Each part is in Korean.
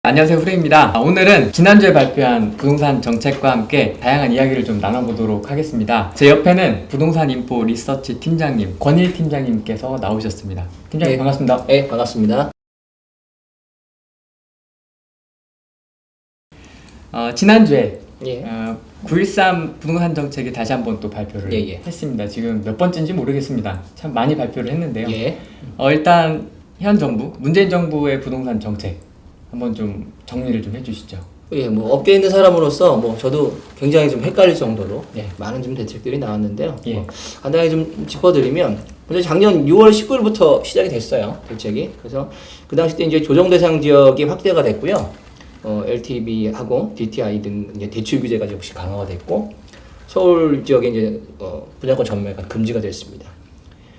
안녕하세요, 후레입니다. 오늘은 지난주에 발표한 부동산 정책과 함께 다양한 이야기를 좀 나눠보도록 하겠습니다. 제 옆에는 부동산 인포 리서치 팀장님 권일 팀장님께서 나오셨습니다. 팀장님, 네. 반갑습니다. 네, 반갑습니다. 지난주에 예. 9.13 부동산 정책이 다시 한번 또 발표를 예. 했습니다. 지금 몇 번째인지 모르겠습니다. 참 많이 발표를 했는데요. 예. 일단 현 정부, 문재인 정부의 부동산 정책 한번 좀 정리를 좀 해주시죠. 예, 뭐 업계에 있는 사람으로서 뭐 저도 굉장히 좀 헷갈릴 정도로 예. 많은 좀 대책들이 나왔는데요. 예. 간단하게 좀 짚어드리면 먼저 작년 6월 19일부터 시작이 됐어요, 대책이. 그래서 그 당시 때 이제 조정 대상 지역이 확대가 됐고요. LTV하고 DTI 등 이제 대출 규제가 역시 강화가 됐고 서울 지역에 이제 분양권 전매가 금지가 됐습니다.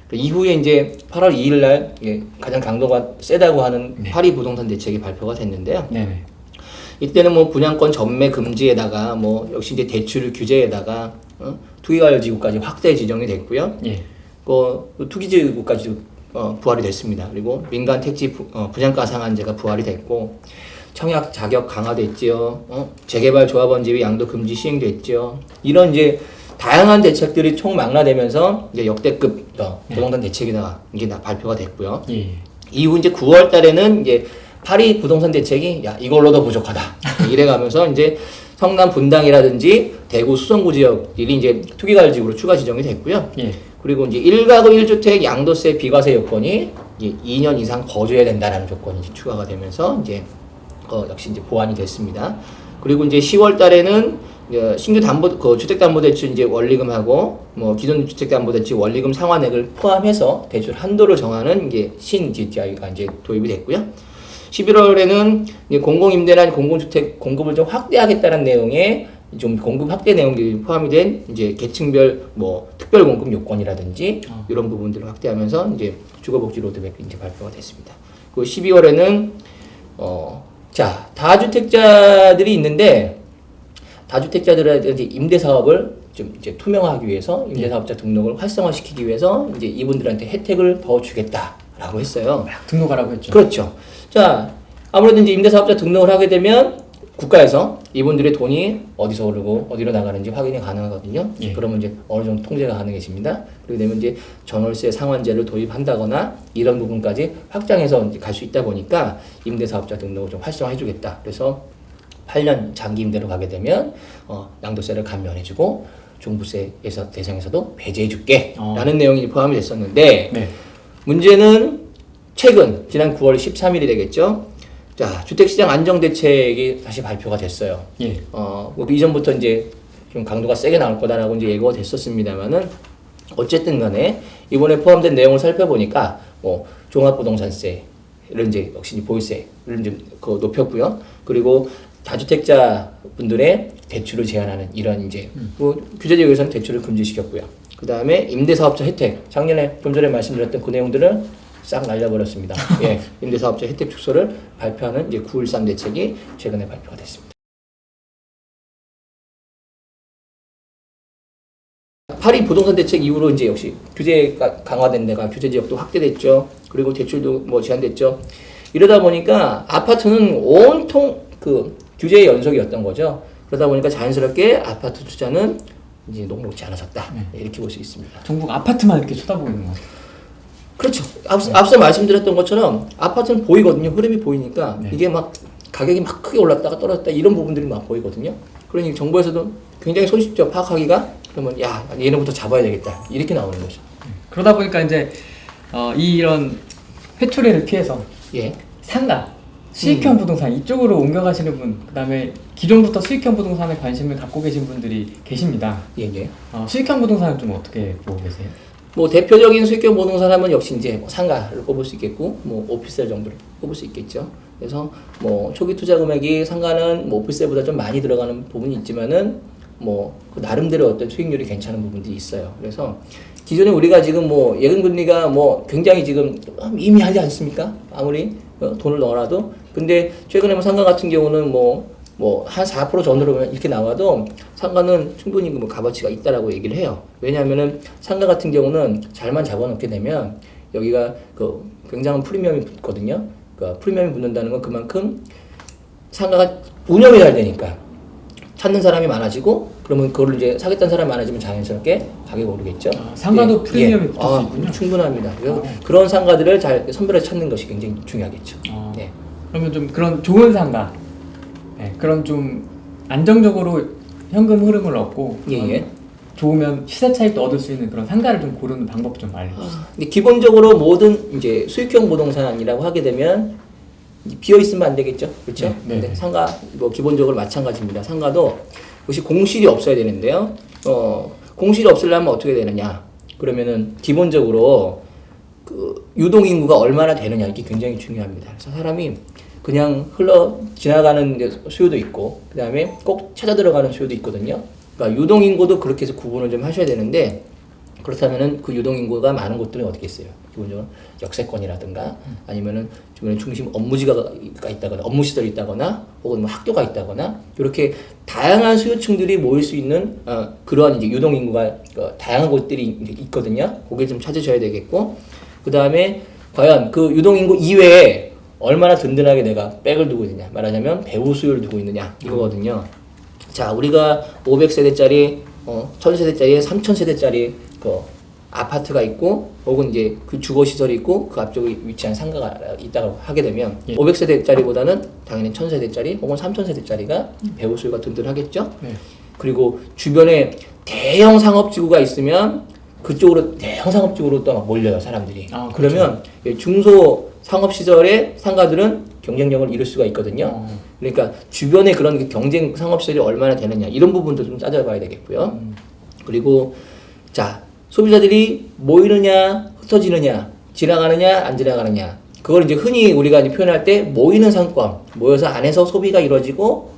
그 이후에 이제 8월 2일 날 가장 강도가 세다고 하는 파리 부동산 대책이 발표가 됐는데요. 네네. 이때는 뭐 분양권 전매 금지에다가 뭐 역시 이제 대출 규제에다가 투기과열지구까지 확대 지정이 됐고요. 예. 그 투기지구까지 부활이 됐습니다. 그리고 민간 택지 분양가 상한제가 부활이 됐고 청약 자격 강화됐지요. 재개발 조합원 지위 양도 금지 시행됐지요. 이런 이제 다양한 대책들이 총망라되면서 이제 역대급 부동산 대책이다 이게 발표가 됐고요. 예. 이후 이제 9월 달에는 이제 파리 부동산 대책이 야 이걸로도 부족하다 이래가면서 이제 성남 분당이라든지 대구 수성구 지역들이 이제 투기과열지구로 추가 지정이 됐고요. 예. 그리고 이제 1가구 1주택 양도세 비과세 요건이 이제 2년 이상 거주해야 된다라는 조건이 이제 추가가 되면서 이제 역시 이제 보완이 됐습니다. 그리고 이제 10월 달에는 신규 주택담보대출 이제 원리금하고 뭐 기존 주택담보대출 원리금 상환액을 포함해서 대출 한도를 정하는 이제 신 DTI가 이제 도입이 됐고요. 11월에는 공공임대나 공공주택 공급을 좀 확대하겠다는 내용의 좀 공급 확대 내용들이 포함이 된 이제 계층별 뭐 특별 공급 요건이라든지 이런 부분들을 확대하면서 이제 주거복지 로드맵이 이제 발표가 됐습니다. 그 12월에는 다주택자들이 있는데 다주택자들한테 임대사업을 좀 이제 투명화하기 위해서 임대사업자 등록을 활성화시키기 위해서 이제 이분들한테 혜택을 더 주겠다라고 했어요. 등록하라고 했죠. 그렇죠. 자, 아무래도 이제 임대사업자 등록을 하게 되면 국가에서 이분들의 돈이 어디서 오르고 어디로 나가는지 확인이 가능하거든요. 예. 그러면 이제 어느 정도 통제가 가능해집니다. 그렇게 되면 이제 전월세 상환제를 도입한다거나 이런 부분까지 확장해서 갈 수 있다 보니까 임대사업자 등록을 좀 활성화해주겠다. 그래서 8년 장기 임대로 가게 되면 양도세를 감면해주고 종부세에서 대상에서도 배제해줄게 라는 내용이 포함이 됐었는데 네. 문제는 최근 지난 9월 13일이 되겠죠. 자, 주택시장 안정대책이 다시 발표가 됐어요. 예. 뭐 이전부터 이제 좀 강도가 세게 나올 거다라고 이제 예고가 됐었습니다만은 어쨌든 간에 이번에 포함된 내용을 살펴보니까 뭐 종합부동산세를 이제 역시 보유세를 좀 높였고요. 그리고 다주택자 분들의 대출을 제한하는 이런 이제 규제 지역에서는 대출을 금지시켰고요. 그 다음에 임대사업자 혜택 작년에 좀 전에 말씀드렸던 그 내용들을 싹 날려버렸습니다. 예, 임대사업자 혜택 축소를 발표하는 이제 9.13 대책이 최근에 발표가 됐습니다. 파리 부동산 대책 이후로 이제 역시 규제가 강화된 데가 규제 지역도 확대됐죠. 그리고 대출도 뭐 제한됐죠. 이러다 보니까 아파트는 온통 그 규제의 연속이었던 거죠. 그러다 보니까 자연스럽게 아파트 투자는 이제 녹록지 않아졌다. 네. 이렇게 볼 수 있습니다. 전국 아파트만 이렇게 쳐다보고 있는 것 같아요. 그렇죠. 앞서 말씀드렸던 것처럼 아파트는 보이거든요. 흐름이 보이니까 네. 이게 막 가격이 막 크게 올랐다가 떨어졌다 이런 부분들이 막 보이거든요. 그러니 정부에서도 굉장히 손쉽죠. 파악하기가. 그러면 야 얘네부터 잡아야 되겠다. 이렇게 나오는 거죠. 그러다 보니까 이제 이런 회초리를 피해서 예. 상가, 수익형 부동산 이쪽으로 옮겨가시는 분, 그다음에 기존부터 수익형 부동산에 관심을 갖고 계신 분들이 계십니다. 예. 수익형 부동산은 좀 어떻게 보고 계세요? 뭐 대표적인 수익형 부동산 하면 역시 이제 뭐 상가를 꼽을 수 있겠고 뭐 오피스텔 정도를 꼽을 수 있겠죠. 그래서 뭐 초기 투자 금액이 상가는 뭐 오피스텔보다 좀 많이 들어가는 부분이 있지만은 뭐 그 나름대로 어떤 수익률이 괜찮은 부분들이 있어요. 그래서 기존에 우리가 지금 뭐 예금 금리가 뭐 굉장히 지금 미미하지 않습니까? 아무리 돈을 넣어놔도. 근데 최근에 뭐 상가 같은 경우는 뭐 한 4% 전으로 이렇게 나와도 상가는 충분히 뭐 값어치가 있다라고 얘기를 해요. 왜냐하면은 상가 같은 경우는 잘만 잡아놓게 되면 여기가 굉장한 프리미엄이 붙거든요. 그러니까 프리미엄이 붙는다는 건 그만큼 상가가 운영이 잘 되니까 찾는 사람이 많아지고 그러면 그걸 이제 사겠다는 사람이 많아지면 자연스럽게 가격이 오르겠죠. 상가도 프리미엄이 붙을 수 있군요. 충분합니다. 그래서 그런 상가들을 잘 선별해서 찾는 것이 굉장히 중요하겠죠. 네. 그러면 좀 그런 좋은 상가, 그런 좀 안정적으로 현금 흐름을 얻고 좋으면 시세 차익도 얻을 수 있는 그런 상가를 좀 고르는 방법 좀 알려주세요. 근데 기본적으로 모든 이제 수익형 부동산이라고 하게 되면 비어 있으면 안 되겠죠, 그렇죠? 네. 근데 상가 뭐 기본적으로 마찬가지입니다. 상가도 역시 공실이 없어야 되는데요. 공실이 없으려면 어떻게 되느냐? 그러면은 기본적으로 그 유동 인구가 얼마나 되느냐 이게 굉장히 중요합니다. 그래서 사람이 그냥 흘러 지나가는 수요도 있고, 그 다음에 꼭 찾아 들어가는 수요도 있거든요. 그러니까 유동 인구도 그렇게 해서 구분을 좀 하셔야 되는데, 그렇다면은 그 유동 인구가 많은 곳들은 어떻게 있어요? 기본적으로 역세권이라든가 아니면은 주변에 중심 업무지가 있다거나 업무 시설이 있다거나 혹은 뭐 학교가 있다거나 이렇게 다양한 수요층들이 모일 수 있는 그러한 이제 유동 인구가 다양한 곳들이 있거든요. 거기를 좀 찾으셔야 되겠고, 그 다음에 과연 그 유동 인구 이외에 얼마나 든든하게 내가 백을 두고 있느냐, 말하자면 배후 수요를 두고 있느냐 이거거든요. 자, 우리가 500세대짜리 1000세대짜리 3000세대짜리 그 아파트가 있고 혹은 이제 그 주거 시설이 있고 그 앞쪽에 위치한 상가가 있다고 하게 되면 500세대짜리보다는 당연히 1000세대짜리 혹은 3000세대짜리가 배후 수요가 든든하겠죠. 그리고 주변에 대형 상업지구가 있으면 그쪽으로 대형 상업지구로 또 막 몰려요, 사람들이. 그러면 중소 상업시설의 상가들은 경쟁력을 잃을 수가 있거든요. 그러니까 주변에 그런 경쟁 상업시설이 얼마나 되느냐 이런 부분도 좀 따져봐야 되겠고요. 그리고 자, 소비자들이 모이느냐 흩어지느냐 지나가느냐 안 지나가느냐 그걸 이제 흔히 우리가 이제 표현할 때 모이는 상권, 모여서 안에서 소비가 이루어지고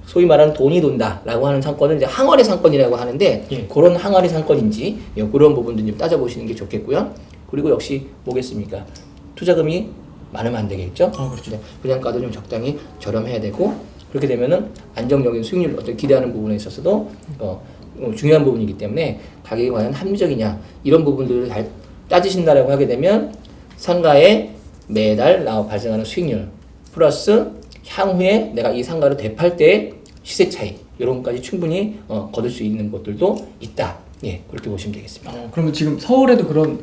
소위 말하는 돈이 돈다라고 하는 상권은 이제 항아리 상권이라고 하는데 그런 항아리 상권인지 그런 부분도 좀 따져보시는 게 좋겠고요. 그리고 역시 뭐겠습니까? 투자금이 많으면 안 되겠죠? 그렇죠. 네, 분양가도 좀 적당히 저렴해야 되고 그렇게 되면은 안정적인 수익률 어떤 기대하는 부분에 있어서도 중요한 부분이기 때문에 가격이 과연 합리적이냐 이런 부분들을 잘 따지신다라고 하게 되면 상가에 매달 발생하는 수익률 플러스 향후에 내가 이 상가를 되팔 때 시세 차이 이런 것까지 충분히 거둘 수 있는 것들도 있다. 예, 그렇게 보시면 되겠습니다. 그러면 지금 서울에도 그런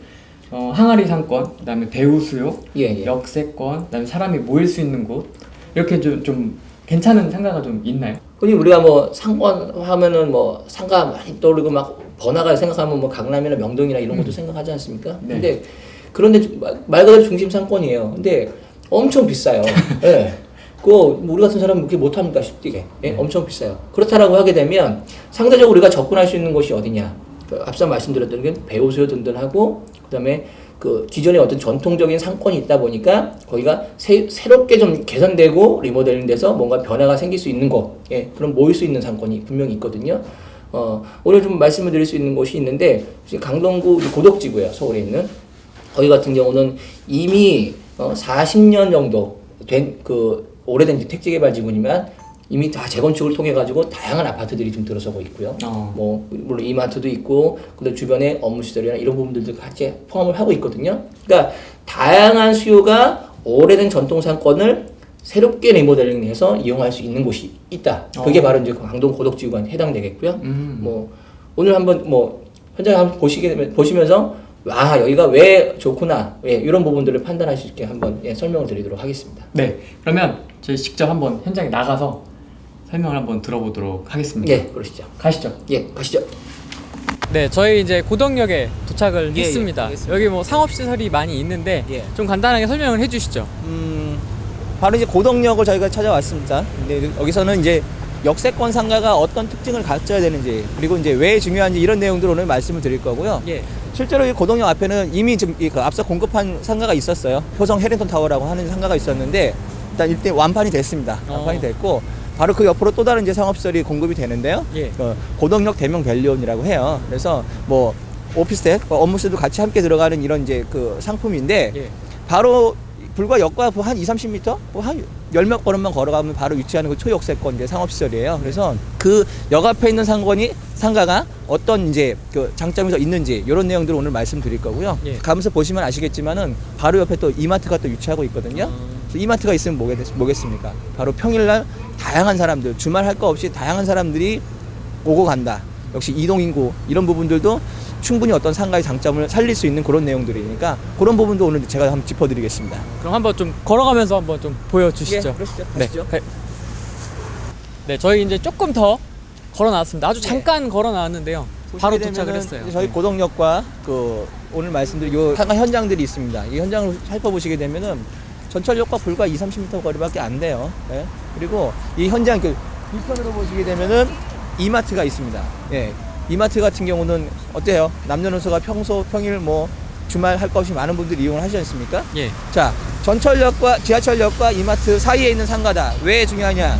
항아리 상권, 그다음에 배후 수요, 역세권, 그다음에 사람이 모일 수 있는 곳 이렇게 좀 괜찮은 상가가 좀 있나요? 흔히 우리가 뭐 상권 하면은 뭐 상가 많이 떠오르고 막 번화가 생각하면 뭐 강남이나 명동이나 이런 것도 생각하지 않습니까? 근데 그런데 말 그대로 중심 상권이에요. 근데 엄청 비싸요. 예. 그거 우리 같은 사람은 그렇게 못합니까 쉽게? 엄청 비싸요. 그렇다라고 하게 되면 상대적으로 우리가 접근할 수 있는 곳이 어디냐? 앞서 말씀드렸던 게 배후 수요 든든하고 그다음에 그 기존에 어떤 전통적인 상권이 있다 보니까 거기가 새롭게 좀 개선되고 리모델링 돼서 뭔가 변화가 생길 수 있는 곳, 그럼 모일 수 있는 상권이 분명히 있거든요. 오늘 좀 말씀을 드릴 수 있는 곳이 있는데 강동구 고덕지구예요, 서울에 있는. 거기 같은 경우는 이미 40년 정도 된 그 오래된 택지개발 지구지만 이미 다 재건축을 통해 가지고 다양한 아파트들이 좀 들어서고 있고요. 뭐 물론 이마트도 있고 그다음 주변에 업무 시설이나 이런 부분들도 같이 포함을 하고 있거든요. 그러니까 다양한 수요가 오래된 전통 상권을 새롭게 리모델링해서 이용할 수 있는 곳이 있다. 그게 바로 이제 강동 고덕지구에 해당되겠고요. 뭐 오늘 한번 뭐 현장 한번 보시면서 와 여기가 왜 좋구나 이런 부분들을 판단할 수 있게 한번 설명을 드리도록 하겠습니다. 네, 그러면 저희 직접 한번 현장에 나가서 설명을 한번 들어보도록 하겠습니다. 네, 그러시죠. 가시죠. 예, 가시죠. 네, 저희 이제 고덕역에 도착을 했습니다. 여기 뭐 상업시설이 많이 있는데 좀 간단하게 설명을 해주시죠. 바로 이제 고덕역을 저희가 찾아왔습니다. 근데 여기서는 이제 역세권 상가가 어떤 특징을 갖춰야 되는지 그리고 이제 왜 중요한지 이런 내용들을 오늘 말씀을 드릴 거고요. 실제로 이 고덕역 앞에는 이미 지금 그 앞서 공급한 상가가 있었어요. 효성 해링턴 타워라고 하는 상가가 있었는데 일단 완판이 됐습니다. 완판이 됐고 바로 그 옆으로 또 다른 이제 상업시설이 공급이 되는데요. 고덕역 대명 밸리온이라고 해요. 그래서 뭐 오피스텔, 업무실도 같이 함께 들어가는 이런 이제 그 상품인데 바로 불과 역과 한 20-30m? 한 10몇 걸음만 걸어가면 바로 위치하는 그 초역세권 이제 상업시설이에요. 그래서 그 역 앞에 있는 상가가 어떤 이제 그 장점이 있는지 이런 내용들을 오늘 말씀드릴 거고요. 가면서 보시면 아시겠지만은 바로 옆에 또 이마트가 또 위치하고 있거든요. 이마트가 있으면 뭐겠습니까? 바로 평일날 다양한 사람들, 주말 할 거 없이 다양한 사람들이 오고 간다. 역시 이동인구 이런 부분들도 충분히 어떤 상가의 장점을 살릴 수 있는 그런 내용들이니까 그런 부분도 오늘 제가 한번 짚어드리겠습니다. 그럼 한번 좀 걸어가면서 한번 좀 보여주시죠. 예, 그러시죠. 네. 가시죠. 네, 저희 이제 조금 더 걸어 나왔습니다. 아주 네. 잠깐 걸어 나왔는데요. 바로 보시게 도착을 되면은 했어요. 저희 네. 고덕역과 그 오늘 말씀드린 요 상가 현장들이 있습니다. 이 현장을 살펴보시게 되면은 전철역과 불과 2-30m 거리밖에 안 돼요. 예. 그리고 이 현장 그 뒤편으로 보시게 되면은 이마트가 있습니다. 예. 이마트 같은 경우는 어때요? 남녀노소가 평일 뭐 주말 할 거 없이 많은 분들이 이용을 하지 않습니까? 예. 자, 전철역과 지하철역과 이마트 사이에 있는 상가다. 왜 중요하냐?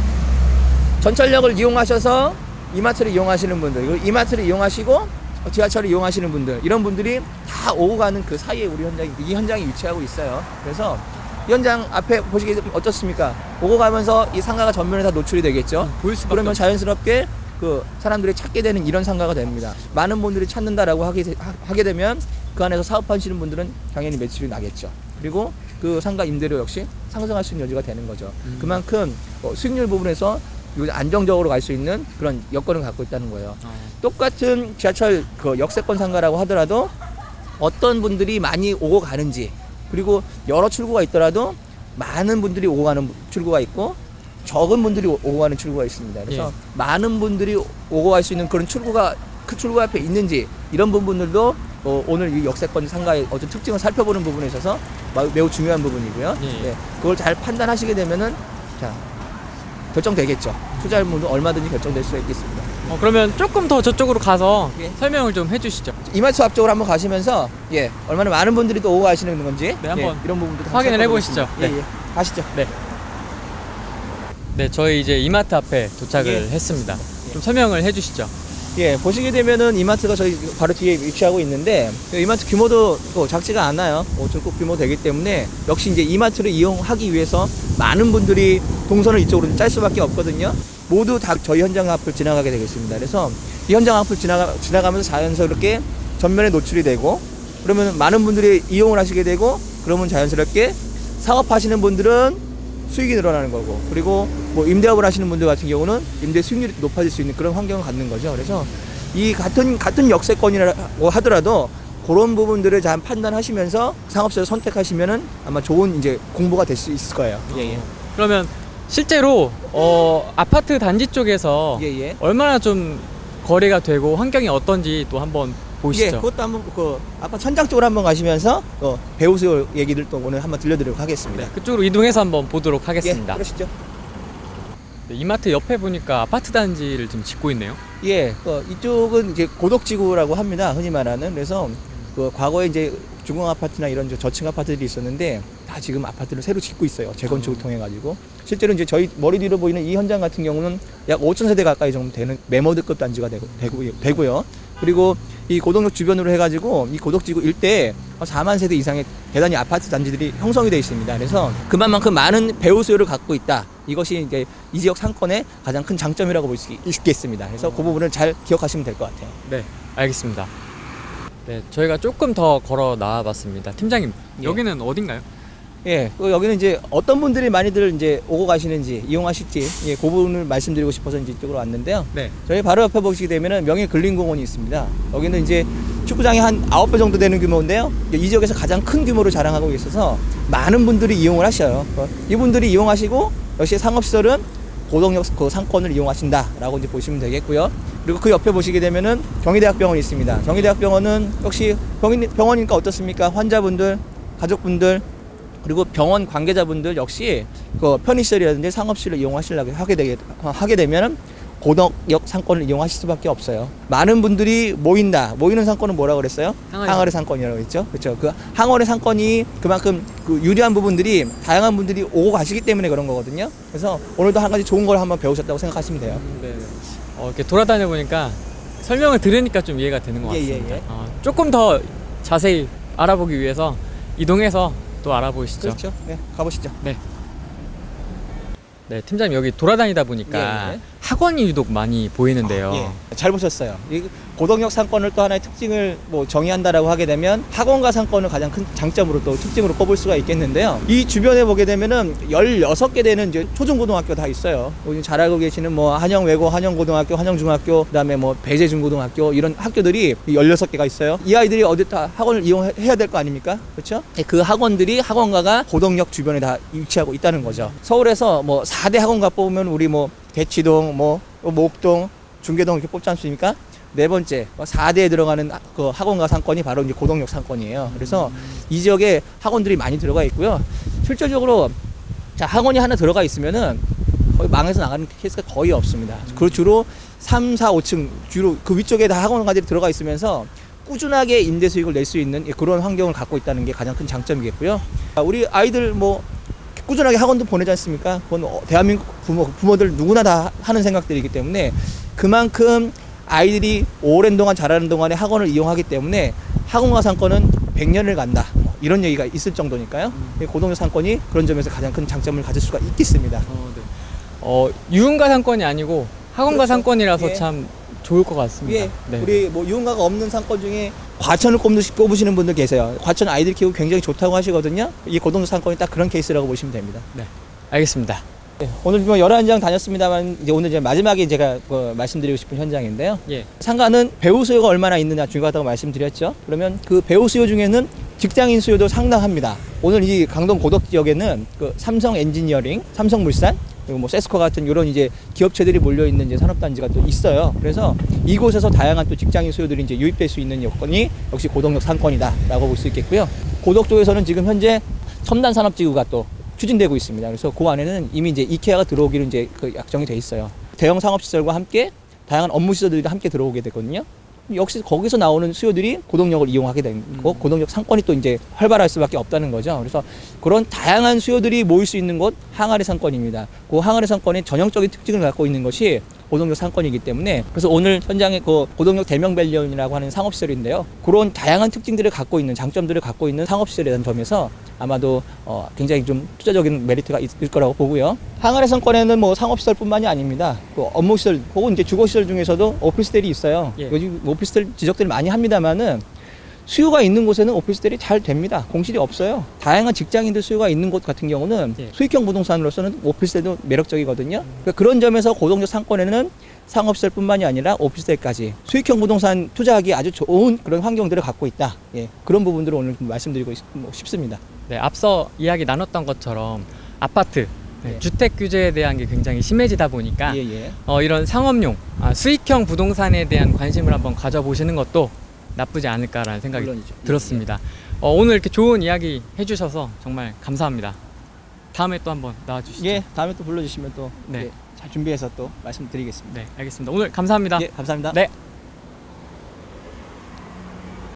전철역을 이용하셔서 이마트를 이용하시는 분들, 그리고 이마트를 이용하시고 지하철을 이용하시는 분들, 이런 분들이 다 오고 가는 그 사이에 우리 이 현장이 위치하고 있어요. 그래서 이 현장 앞에 보시게 되면 어떻습니까? 오고 가면서 이 상가가 전면에 다 노출이 되겠죠. 보일 수밖에 그러면 없죠. 자연스럽게 그 사람들이 찾게 되는 이런 상가가 됩니다. 많은 분들이 찾는다라고 하게 되면 그 안에서 사업하시는 분들은 당연히 매출이 나겠죠. 그리고 그 상가 임대료 역시 상승할 수 있는 여지가 되는 거죠. 그만큼 수익률 부분에서 안정적으로 갈 수 있는 그런 여건을 갖고 있다는 거예요. 똑같은 지하철 그 역세권 상가라고 하더라도 어떤 분들이 많이 오고 가는지, 그리고 여러 출구가 있더라도 많은 분들이 오고 가는 출구가 있고 적은 분들이 오고 가는 출구가 있습니다. 그래서 많은 분들이 오고 갈 수 있는 그런 출구가 그 출구 앞에 있는지, 이런 부분들도 오늘 이 역세권 상가의 어떤 특징을 살펴보는 부분에 있어서 매우 중요한 부분이고요. 예. 네, 그걸 잘 판단하시게 되면은 자 결정되겠죠. 투자율도 얼마든지 결정될 수 있겠습니다. 그러면 조금 더 저쪽으로 가서 예. 설명을 좀 해주시죠. 이마트 앞쪽으로 한번 가시면서 얼마나 많은 분들이 또 오고 가시는 건지 네, 한번 이런 부분도 확인을 해보시죠. 예, 네. 예. 가시죠. 네, 저희 이제 이마트 앞에 도착을 예. 했습니다. 좀 설명을 해주시죠. 예, 보시게 되면은 이마트가 저희 바로 뒤에 위치하고 있는데 이마트 규모도 또 작지가 않아요. 5층급 규모 되기 때문에 역시 이제 이마트를 이용하기 위해서 많은 분들이 동선을 이쪽으로 짤 수밖에 없거든요. 모두 다 저희 현장 앞을 지나가게 되겠습니다. 그래서 이 현장 앞을 지나가면서 자연스럽게 전면에 노출이 되고, 그러면 많은 분들이 이용을 하시게 되고, 그러면 자연스럽게 사업하시는 분들은 수익이 늘어나는 거고, 그리고 뭐 임대업을 하시는 분들 같은 경우는 임대 수익률이 높아질 수 있는 그런 환경을 갖는 거죠. 그래서 이 같은 역세권이라고 하더라도 그런 부분들을 잘 판단하시면서 상업소를 선택하시면은 아마 좋은 이제 공부가 될 수 있을 거예요. 그러면 실제로 아파트 단지 쪽에서 얼마나 좀 거리가 되고 환경이 어떤지 또 한번 보시죠. 그것도 한번 그 아까 천장 쪽으로 한번 가시면서 배우수 얘기들 또 오늘 한번 들려드리도록 하겠습니다. 네, 그쪽으로 이동해서 한번 보도록 하겠습니다. 그러시죠. 네, 이마트 옆에 보니까 아파트 단지를 지금 짓고 있네요. 이쪽은 이제 고덕지구라고 합니다. 흔히 말하는. 그래서 그 과거에 이제 중공 아파트나 이런 저층 아파트들이 있었는데 다 지금 아파트를 새로 짓고 있어요. 재건축을 통해 가지고. 실제로 이제 저희 머리 뒤로 보이는 이 현장 같은 경우는 약 5,000세대 가까이 정도 되는 매모드급 단지가 되고요. 그리고 이 고덕역 주변으로 해가지고 이 고덕지구 일대에 4만 세대 이상의 대단히 아파트 단지들이 형성이 되어 있습니다. 그래서 그만큼 많은 배우 수요를 갖고 있다. 이것이 이제 이 지역 상권의 가장 큰 장점이라고 볼 수 있겠습니다. 그래서 그 부분을 잘 기억하시면 될 것 같아요. 네, 알겠습니다. 네, 저희가 조금 더 걸어 나와봤습니다. 팀장님, 여기는 어딘가요? 여기는 이제 어떤 분들이 많이들 이제 오고 가시는지 이용하실지 그 부분을 말씀드리고 싶어서 이제 이쪽으로 왔는데요. 네. 저희 바로 옆에 보시게 되면은 명예근린공원이 있습니다. 여기는 이제 축구장이 한 9배 정도 되는 규모인데요. 이 지역에서 가장 큰 규모를 자랑하고 있어서 많은 분들이 이용을 하셔요. 이분들이 이용하시고 역시 상업시설은 고덕역 그 상권을 이용하신다라고 이제 보시면 되겠고요. 그리고 그 옆에 보시게 되면은 경희대학병원이 있습니다. 경희대학병원은 역시 병원이니까 어떻습니까? 환자분들, 가족분들, 그리고 병원 관계자분들 역시 그 편의시설이라든지 상업시설을 이용하시려고 하게 되면 고덕역 상권을 이용하실 수밖에 없어요. 많은 분들이 모이는 상권은 뭐라고 그랬어요? 항아리 상권이라고 했죠. 그렇죠. 그 항아리 상권이 그만큼 그 유리한 부분들이 다양한 분들이 오고 가시기 때문에 그런 거거든요. 그래서 오늘도 한 가지 좋은 걸 한번 배우셨다고 생각하시면 돼요. 네. 이렇게 돌아다녀 보니까 설명을 들으니까 좀 이해가 되는 것 같습니다. 조금 더 자세히 알아보기 위해서 이동해서 또 알아보시죠. 그렇죠. 네, 가보시죠. 네, 팀장님 여기 돌아다니다 보니까 학원이 유독 많이 보이는데요. 예, 잘 보셨어요. 이 고덕역 상권을 또 하나의 특징을 뭐 정의한다라고 하게 되면 학원가 상권을 가장 큰 장점으로 또 특징으로 꼽을 수가 있겠는데요. 이 주변에 보게 되면은 16개 되는 이제 초중고등학교 다 있어요. 여기 잘 알고 계시는 뭐 한영외고, 한영고등학교, 한영중학교, 그다음에 뭐 배재중고등학교 이런 학교들이 16개가 있어요. 이 아이들이 어디 다 학원을 이용해야 될 거 아닙니까? 그렇죠? 그 학원들이 학원가가 고덕역 주변에 다 위치하고 있다는 거죠. 서울에서 뭐 4대 학원가 뽑으면 우리 뭐 대치동, 뭐 목동, 중계동 이렇게 뽑지 않습니까? 네 번째 4대에 들어가는 그 학원가 상권이 바로 이제 고덕역 상권이에요. 그래서 이 지역에 학원들이 많이 들어가 있고요. 실질적으로 자 학원이 하나 들어가 있으면은 거의 망해서 나가는 케이스가 거의 없습니다. 그 주로 3, 4, 5층 주로 그 위쪽에 다 학원가들이 들어가 있으면서 꾸준하게 임대 수익을 낼 수 있는 그런 환경을 갖고 있다는 게 가장 큰 장점이겠고요. 우리 아이들 뭐 꾸준하게 학원도 보내지 않습니까? 그건 대한민국 부모들 누구나 다 하는 생각들이기 때문에 그만큼 아이들이 오랜 동안 자라는 동안에 학원을 이용하기 때문에 학원가 상권은 100년을 간다. 이런 얘기가 있을 정도니까요. 고덕역 상권이 그런 점에서 가장 큰 장점을 가질 수가 있겠습니다. 유흥가 상권이 아니고 학원가 그렇죠. 상권이라서 예. 참 좋을 것 같습니다. 예, 네. 우리 뭐 유흥가가 없는 상권 중에 과천을 꼽으시는 분들 계세요. 과천 아이들 키우기 굉장히 좋다고 하시거든요. 이 고덕역 상권이 딱 그런 케이스라고 보시면 됩니다. 네. 알겠습니다. 네, 오늘 뭐 11장 다녔습니다만 이제 오늘 이제 마지막에 제가 말씀드리고 싶은 현장인데요. 예. 상가는 배우 수요가 얼마나 있느냐 중요하다고 말씀드렸죠. 그러면 그 배우 수요 중에는 직장인 수요도 상당합니다. 오늘 이 강동 고덕 지역에는 그 삼성 엔지니어링, 삼성물산 그리고 뭐 세스코 같은 이런 이제 기업체들이 몰려 있는 이제 산업단지가 또 있어요. 그래서 이곳에서 다양한 또 직장인 수요들이 이제 유입될 수 있는 여건이 역시 고덕역 상권이다라고 볼 수 있겠고요. 고덕 쪽에서는 지금 현재 첨단 산업지구가 또 추진되고 있습니다. 그래서 그 안에는 이미 이제 이케아가 들어오기로 이제 그 약정이 돼 있어요. 대형 상업시설과 함께 다양한 업무 시설들이 함께 들어오게 되거든요. 역시 거기서 나오는 수요들이 고덕역을 이용하게 되는 거, 고덕역 상권이 또 이제 활발할 수밖에 없다는 거죠. 그래서 그런 다양한 수요들이 모일 수 있는 곳 항아리 상권입니다. 그 항아리 상권의 전형적인 특징을 갖고 있는 것이 고덕역 상권이기 때문에 그래서 오늘 현장에 그 고덕역 대명밸리온이라고 하는 상업시설인데요. 그런 다양한 특징들을 갖고 있는 장점들을 갖고 있는 상업시설이라는 점에서 아마도 굉장히 좀 투자적인 메리트가 있을 거라고 보고요. 항아리 상권에는 뭐 상업시설뿐만이 아닙니다. 그 업무시설 혹은 이제 주거시설 중에서도 오피스텔이 있어요. 예. 요즘 오피스텔 지적들 많이 합니다만은 수요가 있는 곳에는 오피스텔이 잘 됩니다. 공실이 없어요. 다양한 직장인들 수요가 있는 곳 같은 경우는 예. 수익형 부동산으로서는 오피스텔도 매력적이거든요. 그러니까 그런 점에서 고덕역 상권에는 상업시설뿐만이 아니라 오피스텔까지 수익형 부동산 투자하기 아주 좋은 그런 환경들을 갖고 있다. 예, 그런 부분들을 오늘 말씀드리고 싶습니다. 네, 앞서 이야기 나눴던 것처럼 아파트 예. 주택 규제에 대한 게 굉장히 심해지다 보니까 예, 예. 이런 상업용 수익형 부동산에 대한 관심을 한번 가져보시는 것도 나쁘지 않을까라는 생각이 물론이죠. 들었습니다. 오늘 이렇게 좋은 이야기 해주셔서 정말 감사합니다. 다음에 또 한번 나와주시죠. 예, 다음에 또 불러주시면 또 네. 잘 준비해서 또 말씀드리겠습니다. 네, 알겠습니다. 오늘 감사합니다. 예, 감사합니다. 네.